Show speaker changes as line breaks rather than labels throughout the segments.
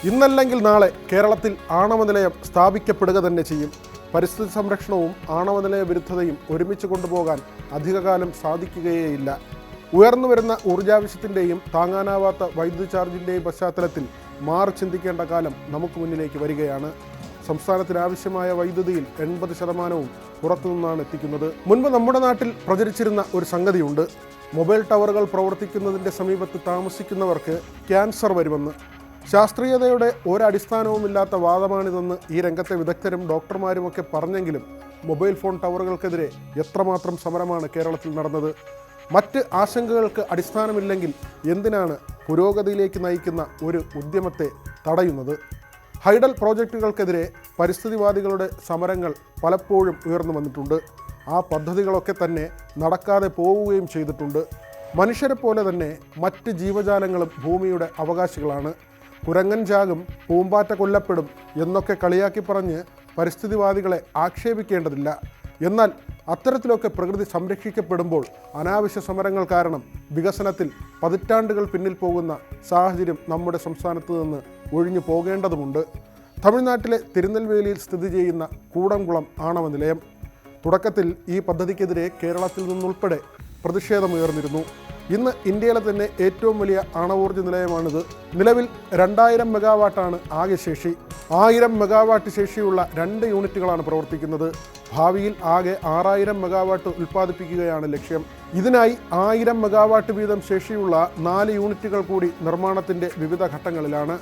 ഇന്നല്ലെങ്കിൽ നാളെ കേരളത്തിൽ ആണവ നിലയം സ്ഥാപിക്കപ്പെടുക തന്നെ ചെയ്യും. പരിസ്ഥിതി സംരക്ഷണവും ആണവ നിലയ വിരുദ്ധതയും ഒരുമിച്ച് കൊണ്ടുപോകാൻ അധികകാലം സാധിക്കുകയേയില്ല. ഉയർന്നു വരുന്ന ഊർജാവശ്യത്തിൻ്റെയും താങ്ങാനാവാത്ത വൈദ്യുതി ചാർജിൻ്റെയും പശ്ചാത്തലത്തിൽ മാറി ചിന്തിക്കേണ്ട കാലം നമുക്ക് മുന്നിലേക്ക് വരികയാണ്. സംസ്ഥാനത്തിന് ആവശ്യമായ വൈദ്യുതിയിൽ 80% പുറത്തുനിന്നാണ് എത്തിക്കുന്നത്. മുൻപ് നമ്മുടെ നാട്ടിൽ പ്രചരിച്ചിരുന്ന ഒരു സംഗതിയുണ്ട്. മൊബൈൽ ടവറുകൾ പ്രവർത്തിക്കുന്നതിൻ്റെ സമീപത്ത് താമസിക്കുന്നവർക്ക് ക്യാൻസർ വരുമെന്ന്. ശാസ്ത്രീയതയുടെ ഒരടിസ്ഥാനവുമില്ലാത്ത വാദമാണിതെന്ന് ഈ രംഗത്തെ വിദഗ്ധരും ഡോക്ടർമാരുമൊക്കെ പറഞ്ഞെങ്കിലും മൊബൈൽ ഫോൺ ടവറുകൾക്കെതിരെ എത്രമാത്രം സമരമാണ് കേരളത്തിൽ നടന്നത്. മറ്റ് ആശങ്കകൾക്ക് അടിസ്ഥാനമില്ലെങ്കിൽ എന്തിനാണ് പുരോഗതിയിലേക്ക് നയിക്കുന്ന ഒരു ഉദ്യമത്തെ തടയുന്നത്? ഹൈഡൽ പ്രോജക്റ്റുകൾക്കെതിരെ പരിസ്ഥിതിവാദികളുടെ സമരങ്ങൾ പലപ്പോഴും ഉയർന്നു വന്നിട്ടുണ്ട്. ആ പദ്ധതികളൊക്കെ തന്നെ നടക്കാതെ പോവുകയും ചെയ്തിട്ടുണ്ട്. മനുഷ്യരെ പോലെ തന്നെ മറ്റ് ജീവജാലങ്ങളും ഭൂമിയുടെ അവകാശികളാണ്. കുരങ്ങൻ ചാകും, പൂമ്പാറ്റ കൊല്ലപ്പെടും എന്നൊക്കെ കളിയാക്കി പറഞ്ഞ് പരിസ്ഥിതിവാദികളെ ആക്ഷേപിക്കേണ്ടതില്ല. എന്നാൽ അത്തരത്തിലൊക്കെ പ്രകൃതി സംരക്ഷിക്കപ്പെടുമ്പോൾ അനാവശ്യ സമരങ്ങൾ കാരണം വികസനത്തിൽ പതിറ്റാണ്ടുകൾ പിന്നിൽ പോകുന്ന സാഹചര്യം നമ്മുടെ സംസ്ഥാനത്ത് നിന്ന് ഒഴിഞ്ഞു പോകേണ്ടതുമുണ്ട്. തമിഴ്നാട്ടിലെ തിരുനെൽവേലിയിൽ സ്ഥിതി ചെയ്യുന്ന കൂടംകുളം ആണവ നിലയം. തുടക്കത്തിൽ ഈ പദ്ധതിക്കെതിരെ കേരളത്തിൽ നിന്നുൾപ്പെടെ പ്രതിഷേധമുയർന്നിരുന്നു. ഇന്ന് ഇന്ത്യയിലെ തന്നെ ഏറ്റവും വലിയ ആണവോർജ്ജ നിലയമാണിത്. നിലവിൽ 2000 മെഗാവാട്ടാണ് ആകെ ശേഷി. 1000 മെഗാവാട്ട് ശേഷിയുള്ള 2 യൂണിറ്റുകളാണ് പ്രവർത്തിക്കുന്നത്. ഭാവിയിൽ ആകെ 6000 മെഗാവാട്ട് ഉൽപ്പാദിപ്പിക്കുകയാണ് ലക്ഷ്യം. ഇതിനായി 1000 മെഗാവാട്ട് വീതം ശേഷിയുള്ള 4 യൂണിറ്റുകൾ കൂടി നിർമ്മാണത്തിൻ്റെ വിവിധ ഘട്ടങ്ങളിലാണ്.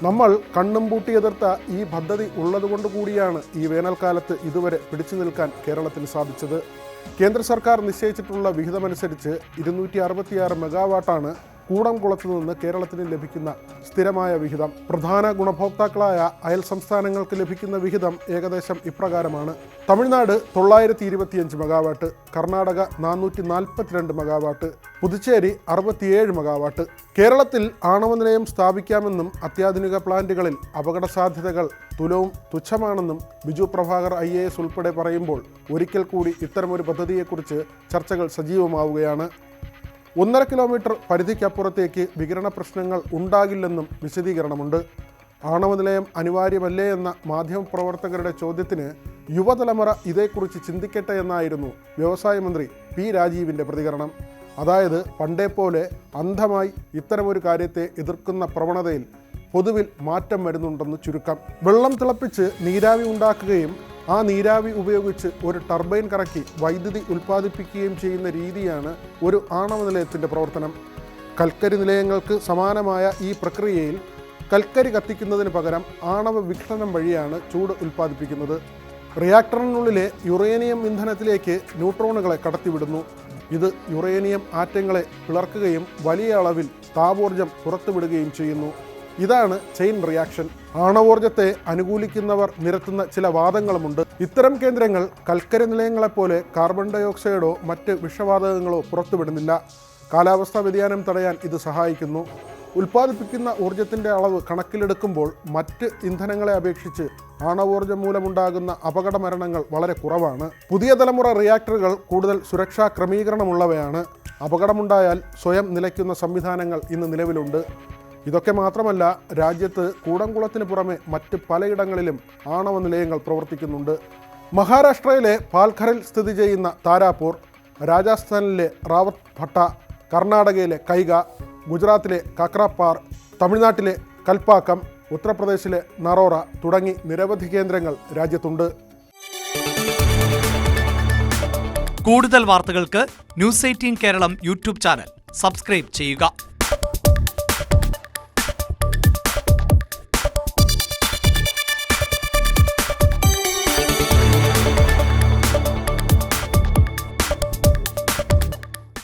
നമ്മൾ കണ്ണും പൂട്ടി എതിർത്ത ഈ പദ്ധതി ഉള്ളതുകൊണ്ട് കൂടിയാണ് ഈ വേനൽക്കാലത്ത് ഇതുവരെ പിടിച്ചു നിൽക്കാൻ കേരളത്തിന് സാധിച്ചത്. കേന്ദ്ര സർക്കാർ നിശ്ചയിച്ചിട്ടുള്ള വിഹിതമനുസരിച്ച് 266 മെഗാവാട്ടാണ് കൂടംകുളത്ത് നിന്ന് കേരളത്തിന് ലഭിക്കുന്ന സ്ഥിരമായ വിഹിതം. പ്രധാന ഗുണഭോക്താക്കളായ അയൽ സംസ്ഥാനങ്ങൾക്ക് ലഭിക്കുന്ന വിഹിതം ഏകദേശം ഇപ്രകാരമാണ്: Tamil Nadu 925 megawatt, Karnataka 442 megawatt, Puducherry 67 megawatt. കേരളത്തിൽ ആണവ നിലയം സ്ഥാപിക്കാമെന്നും അത്യാധുനിക പ്ലാന്റുകളിൽ അപകട സാധ്യതകൾ തുച്ഛമാണെന്നും ബിജു പ്രഭാകർ IAS ഉൾപ്പെടെ പറയുമ്പോൾ ഒരിക്കൽ കൂടി ഇത്തരമൊരു പദ്ധതിയെക്കുറിച്ച് ചർച്ചകൾ സജീവമാവുകയാണ്. 1.5 കിലോമീറ്റർ പരിധിക്കപ്പുറത്തേക്ക് വികിരണ പ്രശ്നങ്ങൾ ഉണ്ടാകില്ലെന്നും വിശദീകരണമുണ്ട്. ആണവ നിലയം അനിവാര്യമല്ലേ എന്ന മാധ്യമപ്രവർത്തകരുടെ ചോദ്യത്തിന് യുവതലമുറ ഇതേക്കുറിച്ച് ചിന്തിക്കട്ടെ എന്നായിരുന്നു വ്യവസായ മന്ത്രി P. രാജീവിൻ്റെ പ്രതികരണം. അതായത് പണ്ടേ പോലെ അന്ധമായി ഇത്തരമൊരു കാര്യത്തെ എതിർക്കുന്ന പ്രവണതയിൽ പൊതുവിൽ മാറ്റം വരുന്നുണ്ടെന്ന് ചുരുക്കം. വെള്ളം തിളപ്പിച്ച് നീരാവി ഉണ്ടാക്കുകയും ആ നീരാവി ഉപയോഗിച്ച് ഒരു ടർബൈൻ കറക്കി വൈദ്യുതി ഉൽപ്പാദിപ്പിക്കുകയും ചെയ്യുന്ന രീതിയാണ് ഒരു ആണവ നിലയത്തിൻ്റെ പ്രവർത്തനം. കൽക്കരി നിലയങ്ങൾക്ക് സമാനമായ ഈ പ്രക്രിയയിൽ കൽക്കരി കത്തിക്കുന്നതിന് പകരം ആണവ വിഘടനം വഴിയാണ് ചൂട് ഉൽപ്പാദിപ്പിക്കുന്നത്. റിയാക്ടറിനുള്ളിലെ യുറേനിയം ഇന്ധനത്തിലേക്ക് ന്യൂട്രോണുകളെ കടത്തിവിടുന്നു. ഇത് യുറേനിയം ആറ്റങ്ങളെ പിളർക്കുകയും വലിയ അളവിൽ താപോർജ്ജം പുറത്തുവിടുകയും ചെയ്യുന്നു. ഇതാണ് ചെയിൻ റിയാക്ഷൻ. ആണവോർജ്ജത്തെ അനുകൂലിക്കുന്നവർ നിരത്തുന്ന ചില വാദങ്ങളുമുണ്ട്. ഇത്തരം കേന്ദ്രങ്ങൾ കൽക്കരി നിലയങ്ങളെപ്പോലെ കാർബൺ ഡയോക്സൈഡോ മറ്റ് വിഷവാതകങ്ങളോ പുറത്തുവിടുന്നില്ല. കാലാവസ്ഥാ വ്യതിയാനം തടയാൻ ഇത് സഹായിക്കുന്നു. ഉൽപ്പാദിപ്പിക്കുന്ന ഊർജ്ജത്തിൻ്റെ അളവ് കണക്കിലെടുക്കുമ്പോൾ മറ്റ് ഇന്ധനങ്ങളെ അപേക്ഷിച്ച് ആണവോർജ്ജം മൂലമുണ്ടാകുന്ന അപകട മരണങ്ങൾ വളരെ കുറവാണ്. പുതിയ തലമുറ റിയാക്ടറുകൾ കൂടുതൽ സുരക്ഷാ ക്രമീകരണമുള്ളവയാണ്. അപകടമുണ്ടായാൽ സ്വയം നിലയ്ക്കുന്ന സംവിധാനങ്ങൾ ഇന്ന് നിലവിലുണ്ട്. ഇതൊക്കെ മാത്രമല്ല, രാജ്യത്ത് കൂടംകുളത്തിന് പുറമെ മറ്റ് പലയിടങ്ങളിലും ആണവ നിലയങ്ങൾ പ്രവർത്തിക്കുന്നുണ്ട്. മഹാരാഷ്ട്രയിലെ പാൽഘറിൽ സ്ഥിതി ചെയ്യുന്ന താരാപൂർ, രാജസ്ഥാനിലെ റാവത്ത് ഭട്ട, കർണാടകയിലെ കൈഗ, ഗുജറാത്തിലെ കാക്രാപ്പാർ, തമിഴ്നാട്ടിലെ കൽപ്പാക്കം, ഉത്തർപ്രദേശിലെ നറോറ തുടങ്ങി നിരവധി കേന്ദ്രങ്ങൾ രാജ്യത്തുണ്ട്.
കൂടുതൽ വാർത്തകൾക്ക് News 18 Keralam YouTube channel subscribe ചെയ്യുക.